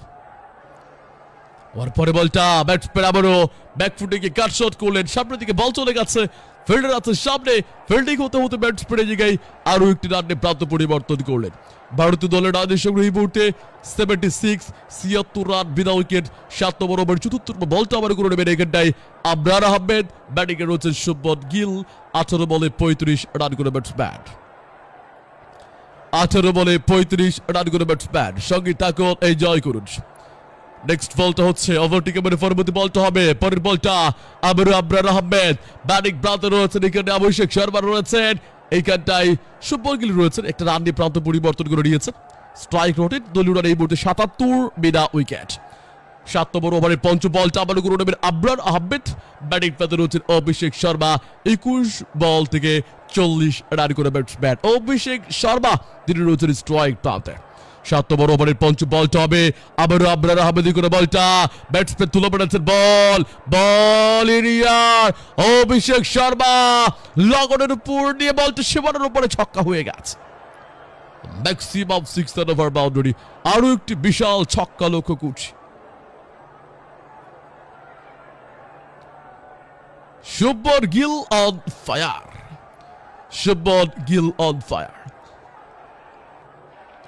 ওর পরে বলটা ব্যাটসম্যান আবারও ব্যাকফুটে গিয়ে কাট শট করলেন। সামনের দিকে বল চলে গেছে, ফিল্ডার আছে সামনে, ফিল্ডিং হতে হতে ব্যাটসম্যানের জায়গায় আরো একটি রানে প্রান্ত পরিবর্তন করলেন। ভারতীয় দলের রানের সংগ্রহ এই মুহূর্তে 76 76 রান বিনা উইকেট। 7 নম্বর ওভার 74 বলটা আবার করে নেবেন এখানটায় আবরার আহমেদ। ব্যাটিং এ রয়েছেন শুভমন গিল। 18 বলে 35 রান করে ব্যাটসম্যান। 18 বলে 35 রান করে ব্যাটসম্যান। সঙ্গে থাকুন, এনজয় করুন। নেক্সট বলটা হচ্ছে ওভারটিকে মানে পরবর্তী বলটা হবে। পরের বলটা আবারও আবরার আহমেদ। ব্যাটিং প্রান্তে রয়েছেন এখানে অভিষেক শর্মা রয়েছেন। এইখানটায় শুভমন গিল রয়েছেন। একটা রান দিয়ে প্রান্ত পরিবর্তন করে নিয়েছেন। স্ট্রাইক রোটেট দলীয় রান এই মুহূর্তে 77 বিনা উইকেট। 7 নম্বর ওভারের পঞ্চম বলটা আবারও করে নেবেন আবরার আহমেদ। ব্যাটিং প্রান্তে রয়েছেন অভিষেক শর্মা। 21 বল থেকে 40 রান করে ব্যাটসম্যান অভিষেক শর্মা। তিনি রয়েছেন স্ট্রাইক প্রান্তে। 7 নম্বর ওভারের পঞ্চম বলটা হবে আবারও আবরার আহমেদ করে বলটা ব্যাটসম্যান তুলে পড়েছেন। বল বল এরিয়ার অভিষেক শর্মা লগনের উপর দিয়ে বলটা সীমানার উপরে ছক্কা হয়ে গেছে। Maximum 6 run over boundary. আরো একটি বিশাল ছক্কা লক্ষ্য করছি। Shubman Gill on fire. Shubman Gill on fire.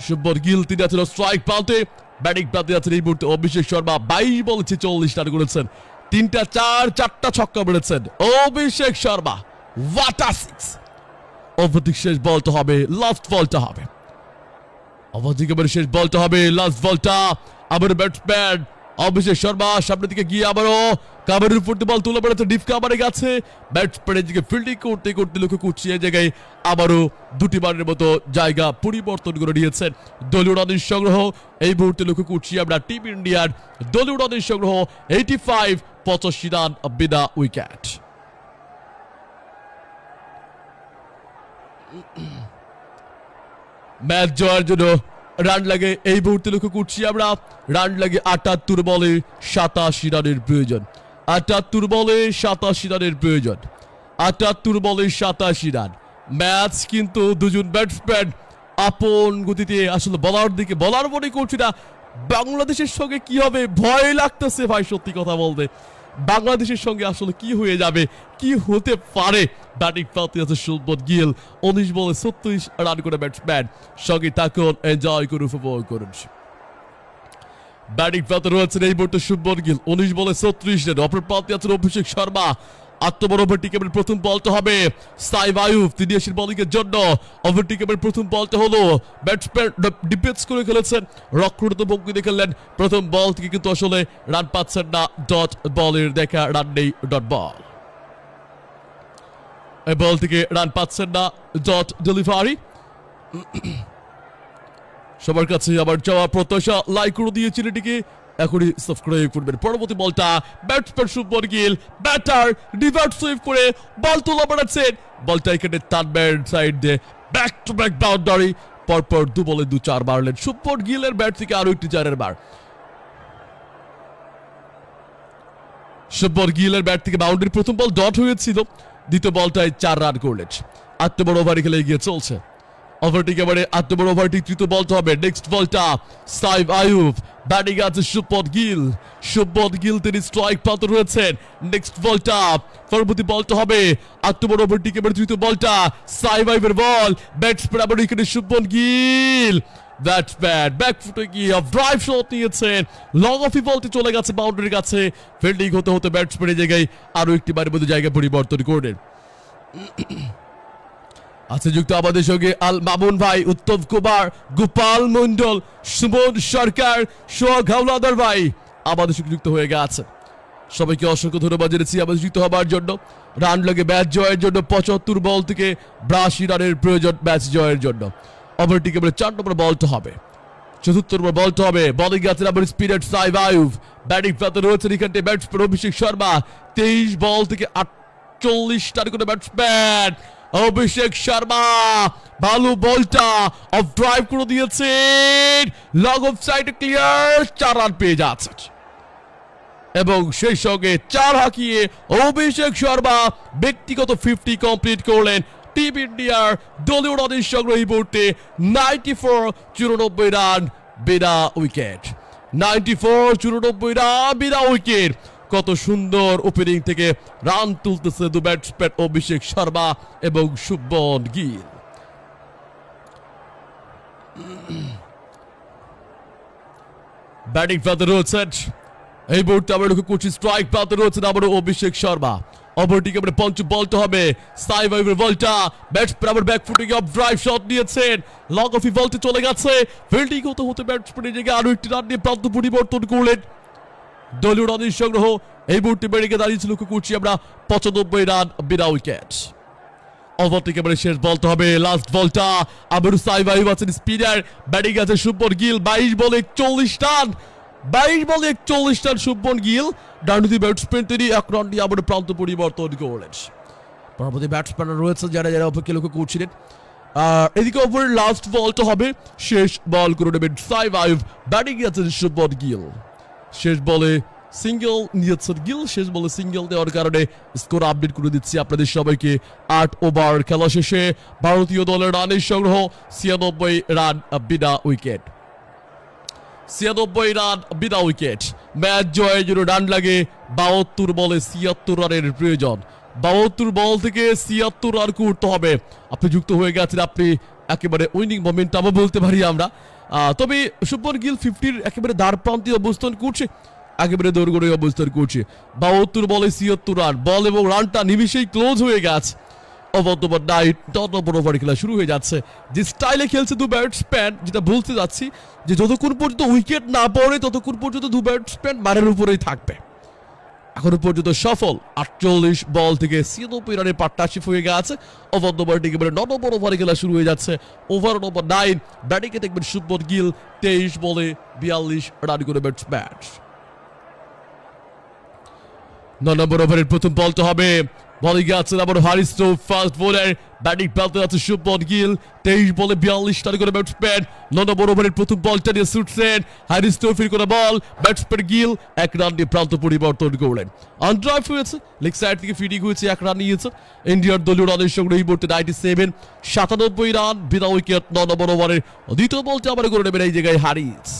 Shubman Gill তিনি আছেন স্ট্রাইক প্রান্তে। ব্যাটিং প্রান্তে আছেন এই মুহূর্তে অভিষেক শর্মা। 22 বলে 40 রান করেছেন। 3টা 4টা ছক্কা মেরেছেন Abhishek Sharma. What a six. অবধিক শেষ বলটা হবে, লাস্ট বলটা হবে। অবধিক এবারে শেষ বলটা হবে, লাস্ট বলটা। আবার ব্যাটসম্যান অভিষেক শর্মা সামনের দিকে গিয়ে আবারও কাভারের উপর বল তুলে পড়েছে। ডিপ কাভারে গেছে। ব্যাটসম্যানের দিকে ফিল্ডিং করতে করতে লক্ষ্য করছি এই জায়গায় আবারও দুটি বারের মতো জায়গা পরিবর্তন করে নিয়েছেন। দলীয় রানের সংগ্রহ এই মুহূর্তে লক্ষ্য করছি আমরা টিম ইন্ডিয়ার দলীয় রানের সংগ্রহ 85 85 রান বিনা উইকেট। ম্যাচ জয়ের জন্য রান লাগে এই মুহূর্তে লক্ষ্য করছি আমরা। রান লাগে 78 বলে 87 রানের প্রয়োজন। 78 বলে 87 রানের প্রয়োজন। 78 বলে 87 রান। ম্যাচ কিন্তু দুজন ব্যাটসম্যান আপন গতিতে আসলে বলার দিকে বলার মনে করছি না। বাংলাদেশের সঙ্গে কি হবে ভয় লাগতেছে ভাই, সত্যি কথা বলতে। বাংলাদেশের সঙ্গে আসলে কি হয়ে যাবে, কি হতে পারে। ব্যাটিং প্রান্তে আছে শুভমন গিল। 19 বলে 36 রান করে ব্যাটসম্যান। সঙ্গে থাকুন, এনজয় করুন, উপভোগ করুন। ব্যাটিং প্রান্তে রয়েছেন এই মুহূর্তে শুভমন গিল। 19 বলে 36 রান। অপর প্রান্তে আছেন অভিষেক শর্মা। 8 নম্বর ওভারটি কেবল প্রথম বলটা হবে সাইফ আইয়ুব। তিনি আসেন বোলিং এর জন্য। ওভারটি কেবল প্রথম বলটা হলো ব্যাটসম্যান ডিফেন্স করে খেলেছেন, রক্ষণাত্মক ভঙ্গি দেখালেন। প্রথম বল থেকে কিন্তু আসলে রান পাচ্ছেন না। ডট বলের দেখা, রান নেই, ডট বল। এই বল থেকে রান পাচ্ছেন না, ডট ডেলিভারি। সবার কাছে আবার যাওয়া প্রত্যাশা, লাইক করে দিয়েছেন এটিকে, এখনই সাবস্ক্রাইব করবেন। পরবর্তী বলটা batsman Shubman Gill batter reverse sweep করে বল তুলে বেড়াচ্ছেন। বলটা এখানে টানবেন সাইড দিয়ে, ব্যাক টু ব্যাক বাউন্ডারি। পরপর 2 বলে 2 4 মারলেন শুভমন গিলের ব্যাট থেকে আরো একটি 4-এর বার। শুভমন গিলের ব্যাট থেকে বাউন্ডারি। প্রথম বল ডট হয়েছিল, দ্বিতীয় বলটায় 4 রান করলেন। 8 নম্বর ওভারে খেলে এগিয়ে চলছে ওভারটিকে এবারে 8 নম্বর ওভারটি তৃতীয় বলটা হবে। নেক্সট বলটা সাইফ আইয়ুব, ব্যাটিং আছে শুভমন গিল তিনি স্ট্রাইক প্রান্ত রয়েছেন। নেক্সট বলটা পরবর্তী বলটা হবে 8 নম্বর ওভারটিকে এবারে তৃতীয় বলটা সাইফ আইয়ুবের বল, ব্যাটসম্যান আবার এখানে শুভমন গিল ব্যাটসম্যান ব্যাকফুটে গিয়ে ড্রাইভ শট নিয়েছেন, লং অফি বলটি চলে গেছে বাউন্ডারির কাছে। ফিল্ডিং হতে হতে ব্যাটসম্যানের জায়গায় আরো একটি বারের মধ্যে জায়গা পরিবর্তন করলেন। আছে যুক্ত আমাদের সঙ্গে আল মামুন ভাই, উত্তম কুমার, গোপাল মন্ডল, সুমন সরকার, সোহাগ হাওলাদার ভাই আমাদের সঙ্গে যুক্ত হয়ে গেছে। সবাইকে অসংখ্য ধন্যবাদ জানাচ্ছি আমাদের যুক্ত হবার জন্য। রান লাগে ম্যাচ জয়ের জন্য 75 বল থেকে 82 রানের প্রয়োজন ম্যাচ জয়ের জন্য। ওভারটিকে 4 নম্বর বলটা হবে, 4র্থ নম্বর বলটা হবে। বলিং আছেন আবার স্পিরিট সাইফ আইয়ুব, ব্যাটিং প্রান্ত রয়েছেন এখানে ব্যাটসম্যান অভিষেক শর্মা। 23 বল থেকে 48 রান করে ব্যাটসম্যান অভিষেক শর্মা ভালো বলটা অফ ড্রাইভ করে দিয়েছেন, long of side clear, 4 run পেয়ে যাচ্ছে এবং সেই সঙ্গে 4 হাঁকিয়ে অভিষেক শর্মা ব্যক্তিগত 50 কমপ্লিট করলেন। টিম ইন্ডিয়ার দলীয় রানের সংগ্রহ এই মুহূর্তে 94 রান বিনা উইকেট, 94 রান বিনা উইকেট। কত সুন্দর ওপেনিং থেকে রান তুলতেছে দু ব্যাটসম্যান অভিষেক শর্মা এবং শুভমন গিল। ব্যাটিং প্রান্তে রয়েছেন এই মুহূর্তে আমরা লক্ষ্য করছি স্ট্রাইক প্রান্তে রয়েছেন আবারও অভিষেক শর্মা। ওভারটিকে আমরা পঞ্চম বলটা হবে, সাইফ আইয়ুবের বলটা, ব্যাটসম্যান আবার ব্যাকফুটিং অফ ড্রাইভ শট নিয়েছেন, লং অফি বলটি চলে গেছে। ফিল্ডিং হতে হতে ব্যাটসম্যানের জায়গায় আরো একটি রান নিয়ে প্রান্ত পরিবর্তন করলেন। দলীয় রানের সংগ্রহ এই মুহূর্তে বেড়ে দাঁড়িয়েছে লক্ষ্য করছি আমরা 95 রান বিনা উইকেট। ওভারটিকে এবারে শেষ বলতে হবে, লাস্ট বলটা আবার সাইফ আইয়ুব আছেন স্পিনার, ব্যাটিং আছে শুভমন গিল, 22 বলে 41 রান, 22 বলে 41 রান শুভমন গিল। ডানহাতি ব্যাটসম্যান তিনি 1 রান দিয়ে আবার প্রান্ত পরিবর্তন করলেন। পরবর্তী ব্যাটসম্যান রয়েছে যারা অপেক্ষা লক্ষ্য করছিলেন। এদিকে ওভারের লাস্ট বলটা হবে, শেষ বল করে নেবেন সাইফ আইয়ুব, ব্যাটিং আছেন শুভমন গিল। শেষ বলে সিঙ্গেল নিয়েছেন গিল, শেষ বলে সিঙ্গেল দেওয়ার কারণে স্কোর আপডেট করে দিচ্ছি আপনাদের সবাইকে। 8 ওভার খেলা শেষে ভারতীয় দলের রানের সংগ্রহ 96 রান বিনা উইকেট, 96 রান বিনা উইকেট। ম্যাচ জয়ের জন্য রান লাগে 72 বলে 76 রানের প্রয়োজন, 72 বল থেকে 76 রান করতে হবে। আপনি যুক্ত হয়ে গেছেন, আপনি একেবারে উইনিং মোমেন্টামও বলতে পারি আমরা। তবে শুভমন গিল 50-র একেবারে দ্বার প্রান্তে অবস্থান করছে, একেবারে দৌড়গড়ে অবস্থান করছে। 72 বলে 76 রান, বল এবং রানটা নিমিশেই ক্লোজ হয়ে গেছে। ওভার 9 নম্বর ওভার খেলা শুরু হয়ে যাচ্ছে। যে স্টাইলে খেলছে দু ব্যাটসম্যান, যেটা বলতে যাচ্ছি যে যতক্ষণ পর্যন্ত উইকেট না পড়ে ততক্ষণ পর্যন্ত দু ব্যাটসম্যান মারের উপরেই থাকবে। এখনো পর্যন্ত সফল, 48 বল থেকে 96 রানের পার্টনারশিপ হয়ে গেছে। ওভার নম্বরটি একেবারে 9 নম্বর ওভারে খেলা শুরু হয়ে যাচ্ছে। ওভার নম্বর 9, ব্যাটিংয়ে দেখবেন শুভমন গিল, 23 বলে 42 রান করে ব্যাটসম্যান। 9 নম্বর ওভারের প্রথম বলটা হবে, বলিং আছেন আবার হারিস রৌফ ফাস্ট বোলার, ব্যাটিং প্রান্তে আছে শুভমন গিল, 23 বলে 42 রান করে ব্যাটসম্যান। 9 নম্বর ওভারের প্রথম বলটা নিয়ে ছুটছেন হারিস রৌফের করে বল, ব্যাটসম্যান গিল 1 রান দিয়ে প্রান্ত পরিবর্তন করলেন। আনড্রাইভ হয়েছে, লেগ সাইড থেকে ফিডিং হয়েছে, 1 রান নিয়েছে। ইন্ডিয়ার দলীয় রানের সংগ্রহ এই মুহূর্তে 97, 97 রান বিনা উইকেট। 9 নম্বর ওভারের দ্বিতীয় বলটা আবার করে নেবেন এই জায়গায় হারিস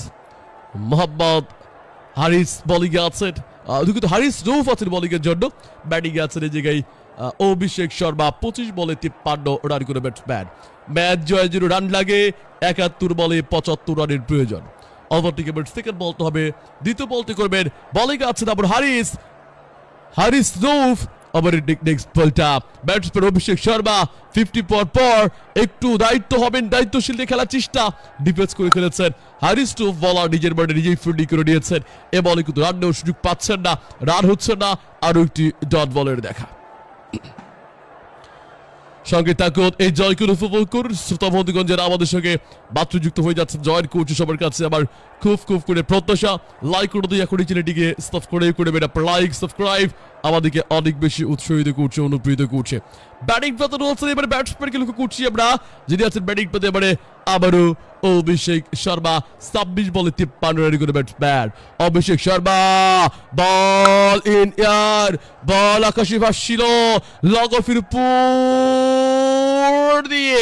মোহাম্মদ, হারিস বলিং আছেন, দুঃখিত হারিস রৌফ আছেন বলিং এর জন্য, ব্যাটিং আছেন এই জায়গায় অভিষেক শর্মা। 25 বলে 53 রান করে ব্যাটসম্যান। ম্যাচ জয়ের জন্য রান লাগে 71 বলে 75 রানের প্রয়োজন। ওভারটিকে সেকেন্ড বলতে হবে, দ্বিতীয় বলটি করবেন, বলিং আছেন আবার হারিস রৌফ, আবার নেক্সট বলটা ব্যাটসম্যান অভিষেক শর্মা। 50 পর একটু দায়িত্ব হবেন, দায়িত্বশীল খেলার চেষ্টা, ডিফেন্স করে খেলেছেন হারিস রৌফ। বলার নিজের বলে নিজেই ফিল্ডিং করে নিয়েছেন, এ বলে কিন্তু রান নেওয়ার সুযোগ পাচ্ছেন না, রান হচ্ছে না। আরো একটি ডট বলের দেখা। সঙ্গে থাকুন, এই জয়কে উপভোগ করুন। শ্রোতা বন্ধুগণ যারা আমাদের সঙ্গে মাত্র যুক্ত হয়ে যাচ্ছেন, জয়েন করছে সবার কাছে আমার খুব করে প্রত্যাশা, লাইক করে দিয়ে এখন এই চ্যানেলটিকে সাবস্ক্রাইব করে দেবেন। আপনার লাইক সাবস্ক্রাইব আমাদেরকে অনেক বেশি উৎসাহিত করছে, অনুপ্রেরিত করছে। ব্যাটিং প্রান্তে রয়েছে এবারে ব্যাটসম্যানকে লক্ষ্য করছি আমরা, যিনি আছেন ব্যাটিং প্রান্তে এবারে আবারও অভিষেক শর্মা। 26 বলে 53 রান করে batsman Abhishek Sharma. Ball in air, ball আকাশে ভাসছিল, লং অফের উপর দিয়ে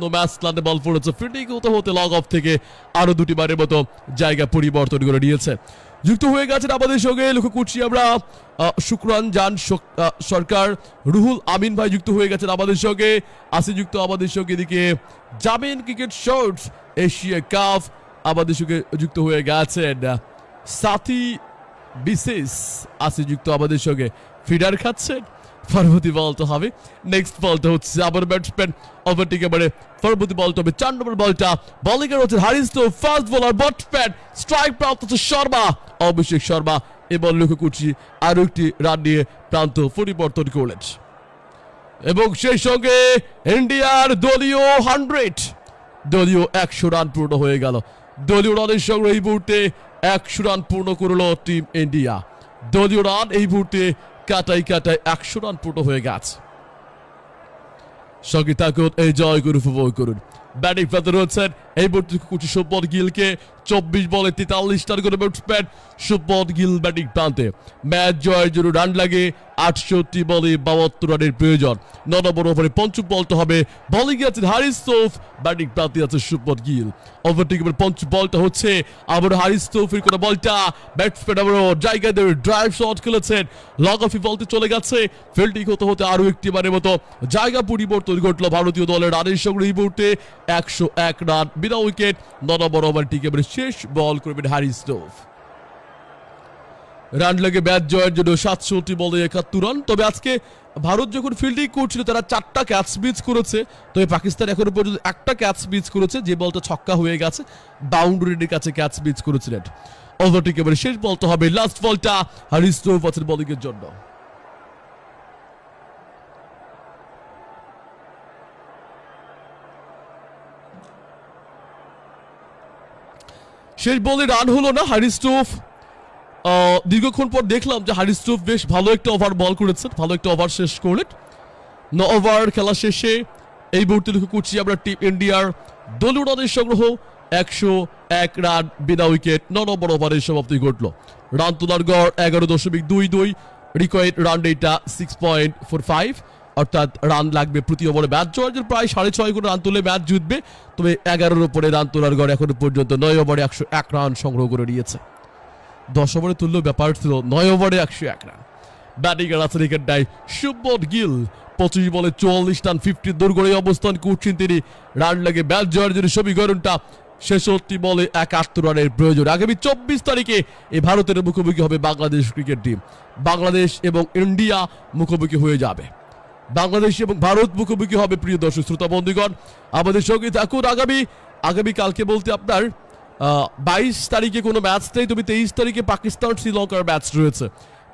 নো ম্যাচ প্ল্যানে বল পড়েছে, ফিল্ডিং হতে হতে লগ অফ থেকে আরো 2টি বারের মতো জায়গা পরিবর্তন করে নিয়েছে। যুক্ত হয়ে গেছেন আমাদের সঙ্গে, লক্ষ্য করছি আমরা শুক্রান জান সরকার, রুহুল আমিন ভাই যুক্ত হয়ে গেছেন আমাদের সঙ্গে, আসি যুক্ত আমাদের সঙ্গে, এদিকে জামিন ক্রিকেট শর্টস এশিয়া কাপ আমাদের সঙ্গে যুক্ত হয়ে গেছেন, সাথী বিশেষ আসি যুক্ত আমাদের সঙ্গে, ফিডার খাচ্ছেন। পরবর্তী বলটা হবে, নেক্সট বলটা হচ্ছে আবার ব্যাটসম্যান ওভারটেক, এবারে পরবর্তী বলটা হবে 4 নম্বর বলটা, বোলিং এর হচ্ছে হারিস, তো ফার্স্ট বোলার ব্যাটসম্যান স্ট্রাইক প্রাপ্ত হচ্ছে শর্মা, অভিষেক শর্মা। এবার লক্ষ্য করছি আরো একটি রান নিয়ে প্রান্ত পরিবর্তন করলেন, এবং সেই সঙ্গে ইন্ডিয়ার দলীয় 100 রান পূর্ণ হয়ে গেল। দলীয় রানের সঙ্গে এই মুহূর্তে 100 রান পূর্ণ করলো টিম ইন্ডিয়া। দলীয় রান এই মুহূর্তে কাটাই 100 রান পূর্ণ হয়ে গেছে। সঙ্গে থাকুন, এই জয় করে উপভোগ করুন। ব্যাটিং প্রান্তে রয়েছেন এই মুহূর্তে কুচি শুভমন গিলকে, 24 বলে 43 রান করে ব্যাটসম্যান শুভমন গিল ব্যাটিং প্রান্তে। ম্যাচ জয়ের জন্য রান লাগে 68 বলে 72 রানের প্রয়োজন। 9 নম্বর ওভারে পঞ্চম বলটা হবে, বোলিং আছেন হারিস তোফ, ব্যাটিং প্রান্তে আছে শুভমন গিল। ওভারটেক এবার পঞ্চম বলটা হচ্ছে আবার হারিস তোফের কোনো বলটা, ব্যাটসম্যান আবার জায়গায় ধরে ড্রাইভ শট খেলেছেন, লগ অফি বলতে চলে গেছে, ফিল্ডিং হতে হতে আরো একটি বারের মতো জায়গা পরিবর্তন ঘটলো ভারতীয় দলের। রানের সঙ্গে এই মুহূর্তে 101 রান বিনা উইকেট। 9 নম্বর ওভারটি এবারে শেষ বল করবেন হারিস তোফ। রান লাগে ম্যাচ জয়ের জন্য 67 বলে 71 রান। তবে আজকে ভারত যখন ফিল্ডিং করছিল তারা 4টা ক্যাচ মিস করেছে, তবে পাকিস্তান এখনো পর্যন্ত একটা ক্যাচ মিস করেছে, যে বলটা ছক্কা হয়ে গেছে, বাউন্ডারির কাছে ক্যাচ মিস করেছিলেন। ওভারটেক এবারে শেষ বলটা হবে, লাস্ট বলটা হারিস তোফ আছেন বোলিং এর জন্য। শেষ বলে রান হলো না হারিস তোফ। দীর্ঘক্ষণ পর দেখলাম যে হারিস তোফ বেশ ভালো একটা ওভার বল করেছেন, ভালো একটা ওভার শেষ করলেন। 9 ওভার খেলা শেষে এই মুহূর্তে লক্ষ্য করছি আমরা টিম ইন্ডিয়ার দলীয় রানের সংগ্রহ 101 রান বিনা উইকেট। 9 নম্বর ওভারের সমাপ্তি ঘটলো। রান তোলার গড় 11.22, রিকোয়ার্ড রান রেটটা 6.45, অর্থাৎ রান লাগবে প্রতি ওভারে। ম্যাচ জয়ের জন্য প্রায় 6.5 করে রান তুলে ম্যাচ জিতবে, তবে 11-এর উপরে রান তোলার গড় এখনো পর্যন্ত 9 ওভারে 101 রান সংগ্রহ করে নিয়েছে। 10 ওভারে তুললেও ব্যাপার ছিল, 9 ওভারে 101 রান। ব্যাটিং এর আছে উইকেটটাই শুভমন গিল, 25 বলে 44 রান, 50 দূর করে অবস্থান করছেন তিনি। রান লাগে ম্যাচ জয়ের জন্য সমীকরণটা 66 বলে 71 রানের প্রয়োজন। আগামী 24 তারিখে এই ভারতের মুখোমুখি হবে বাংলাদেশ ক্রিকেট টিম। বাংলাদেশ এবং ইন্ডিয়া মুখোমুখি হয়ে যাবে, বাংলাদেশ এবং ভারত মুখোমুখি হবে। প্রিয় দর্শক শ্রোতা বন্ধুগণ, আমাদের সঙ্গে থাকুন। আগামী কালকে বলতে আপনার 22 তারিখে কোনো ম্যাচ নেই, তবে 23 তারিখে পাকিস্তান শ্রীলঙ্কার ম্যাচ রয়েছে।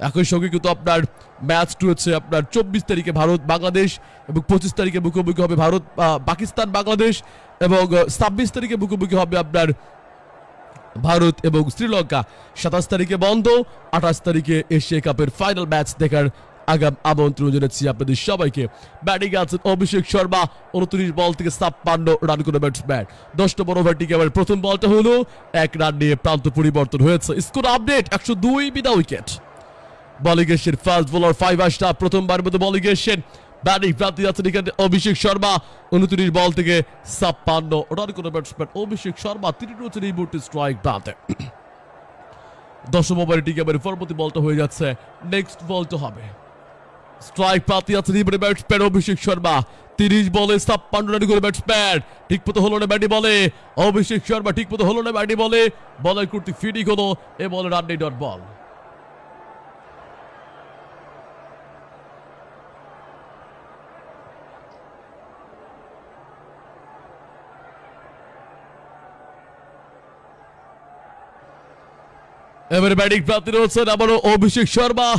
একই সঙ্গে কিন্তু আপনার ম্যাচ রয়েছে আপনার 24 তারিখে ভারত বাংলাদেশ, এবং 25 তারিখে মুখোমুখি হবে ভারত পাকিস্তান বাংলাদেশ, এবং 26 তারিখে মুখোমুখি হবে আপনার ভারত এবং শ্রীলঙ্কা। 27 তারিখে বন্ধ, 28 তারিখে এশিয়া কাপের ফাইনাল ম্যাচ দেখার আগাম আমন্ত্রণ জানাচ্ছি আপনাদের সবাইকে। ব্যাটিং আছেন অভিষেক শর্মা, 29 বল থেকে 56 রান করে ব্যাটসম্যান। 10 নম্বর ওভারটিকে আবার প্রথম বলটা হলো 1 রান নিয়ে প্রান্ত পরিবর্তন হয়েছে। স্কোর আপডেট 102 বিনা উইকেট। বোলিং এসেছেন ফাস্ট বোলার 5 আশরাফ, প্রথমবার মতো বোলিং এসেছেন। ব্যাটিং প্রান্তে আছেন এখানে অভিষেক শর্মা, 29 বল থেকে 56 রান করে ব্যাটসম্যান অভিষেক শর্মা। তিনি রয়েছেন এই মুহূর্তে স্ট্রাইক প্রান্তে। 10 ওভারে টিকে আবার পরবর্তী বলটা হয়ে যাচ্ছে, নেক্সট বলটা হবে স্ট্রাইক প্রান্তে আছেন এবারে ব্যাটসম্যান অভিষেক শর্মা। 30 বলে 56 রান করে ব্যাটসম্যান। ঠিক মতো হলো না ব্যাটিং বলে অভিষেক শর্মা, ঠিক মতো হলো না ব্যাটিং বলে, বলের কর্তৃক ফিল্ডিং হলো, এ বলে রান নেই, ডট বল। এবারে ব্যাটিং প্রান্তে রয়েছেন আবারও অভিষেক শর্মা।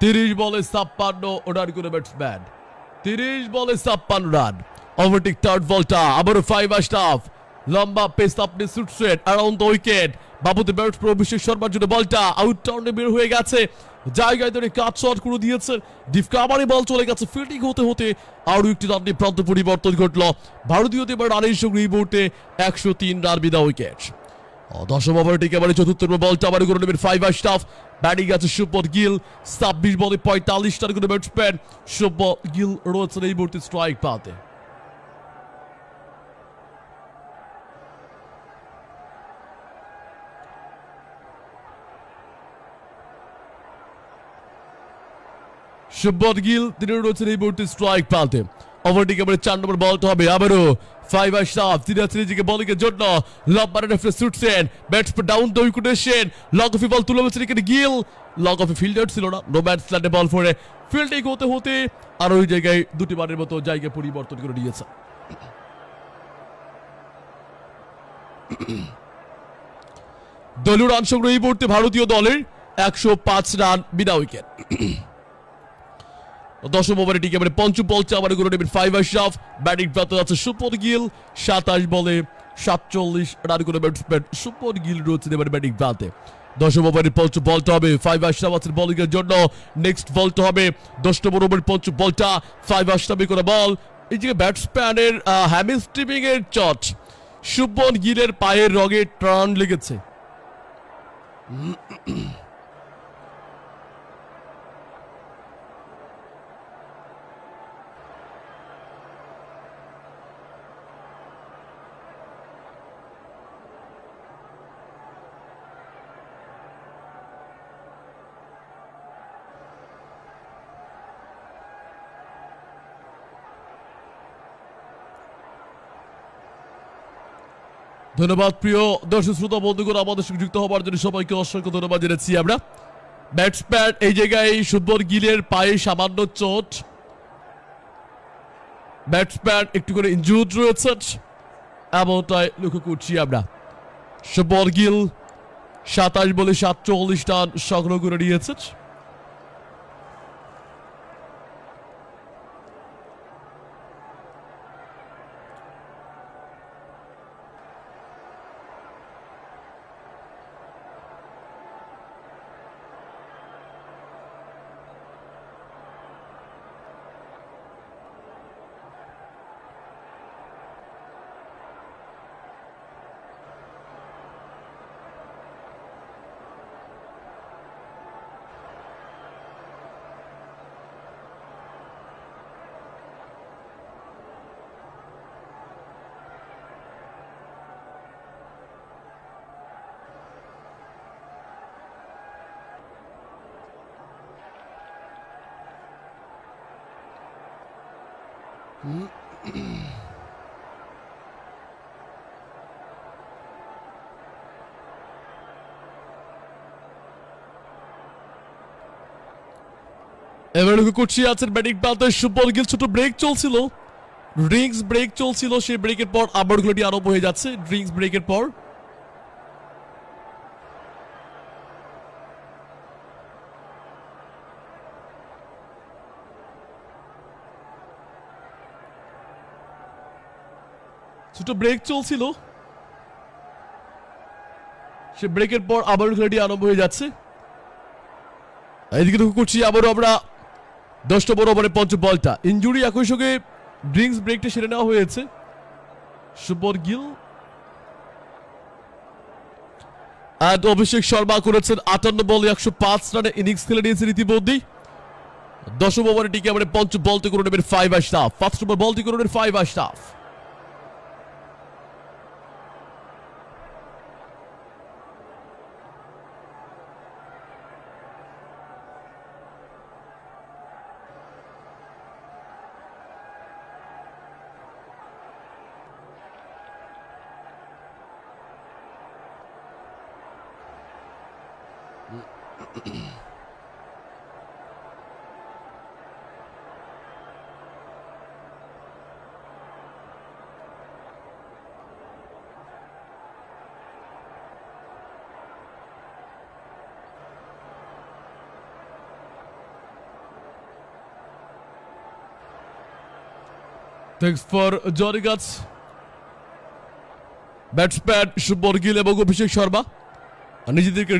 30 বলে 56 রান করে ব্যাটসম্যান, 30 বলে 56 রান। ওভারটেক থার্ড বলটা আবারও 5 আশরাফ, লম্বা পেস আপনি সুটসেট অ্যারাউন্ড দ্য উইকেট। বাবুতে ব্যাটসম্যান অভিষেক শর্মার জন্য বলটা আউট টাউনে বের হয়ে গেছে, জায়গায় ধরে কাট শট করে দিয়েছে, ডিপ কাভারে বল চলে গেছে, ফিল্ডিং হতে হতে আরো একটি রান নিয়ে প্রান্ত পরিবর্তন ঘটলো ভারতীয় এবার রানের সঙ্গে এই মুহূর্তে 103 রান বিনা উইকেট। 10 ওভারে টিকে আবার চতুর্থ বলটা আবার করে নেবেন 5 আশরাফ। ব্যাটিং আছে শুভমন গিল, 26 বলে 45 রান করে ব্যাটসম্যান শুভমন গিল রয়েছেন এই মুহূর্তে স্ট্রাইক পাতে। শুভমন গিল তিনি রয়েছেন এই মুহূর্তে স্ট্রাইক প্রান্তে। ওভারটিকে এবারে 4 নম্বর বলটা হবে আবারও 5 আশরাফ তিনি আছেন নিজেকে বলিং এর জন্য। লম্বা রেফারি ছুটছেন, ব্যাটসম্যান ডাউন দ্য উইকেট এসেছেন, লং অফে বল তুলে বলছেন এখানে গিল। লং অফে ফিল্ডার ছিল না, নো ব্যাটস ল্যান্ডে বল ফোরে ফিল্ডিং হতে হতে আর ওই জায়গায় দুটি বারের মতো জায়গা পরিবর্তন করে নিয়েছে। দলীয় রান সংগ্রহ এই মুহূর্তে ভারতীয় দলের 105 রান বিনা উইকেট। দশম ওভারে টিকে এবারে পঞ্চম বল আবার করে নেবেন 5 আশরাফ। ব্যাটিং প্রাপ্ত আছে শুভমন গিল, 27 বলে 47 রান করে ব্যাটসম্যান শুভমন গিল রয়েছেন এবারে ব্যাটিং প্রান্তে। দশম ওভারের পঞ্চম বলটা হবে 5 আশরাফ আছেন বোলিং এর জন্য। নেক্সট বলটা হবে 10 নম্বর ওভারের পঞ্চম বলটা 5 আশরাফের করে বল। এই যে ব্যাটসম্যানের হ্যামস্ট্রিং এর চট, শুভমন গিলের পায়ের রগে টার্ন লেগেছে। ধন্যবাদ প্রিয় দর্শক শ্রোতা বন্ধুগণ, আমাদের সঙ্গে যুক্ত হওয়ার জন্য সবাইকে অসংখ্য ধন্যবাদ জানাচ্ছি আমরা। ব্যাটসম্যান এই জায়গায় শুভমন গিলের পায়ে সামান্য চোট, ব্যাটসম্যান একটু করে ইনজুর্ড রয়েছেন এমনটাই লক্ষ্য করছি আমরা। শুভমন গিল 27 বলে 47 রান সংগ্রহ করে নিয়েছেন। এবার লক্ষ্য করছি আছেন ব্যাটিং প্রান্তে শুভমন গিল। ছোট ব্রেক চলছিল, ড্রিঙ্কস ব্রেক চলছিল, সেই ব্রেকের পর আবার গুলোটি আরম্ভ হয়ে যাচ্ছে। ড্রিঙ্কস ব্রেকের পর ছোট ব্রেক চলছিল, সে ব্রেকের পর আবার খেলাটি আরম্ভ হয়ে যাচ্ছে। এদিকে লক্ষ্য করছি আবারও আমরা 10 নম্বর ওভারে পঞ্চম বলটা। ইনজুরি একই সঙ্গে ড্রিঙ্কস ব্রেকটা সেরে নেওয়া হয়েছে। শুভমন গিল আর অভিষেক শর্মা করেছেন 58 বলে 105 রানে ইনিংস খেলে নিয়েছেন ইতিমধ্যেই। দশম ওভারে টিকে আমরা পঞ্চম বলটি করে নেবেন 5 আশরাফ। 5 নম্বর বলটি করে নেবেন 5 Ashraf. Thanks for joining us. Batsman Shubman Gill এবং অভিষেক শর্মা নিজেদেরকে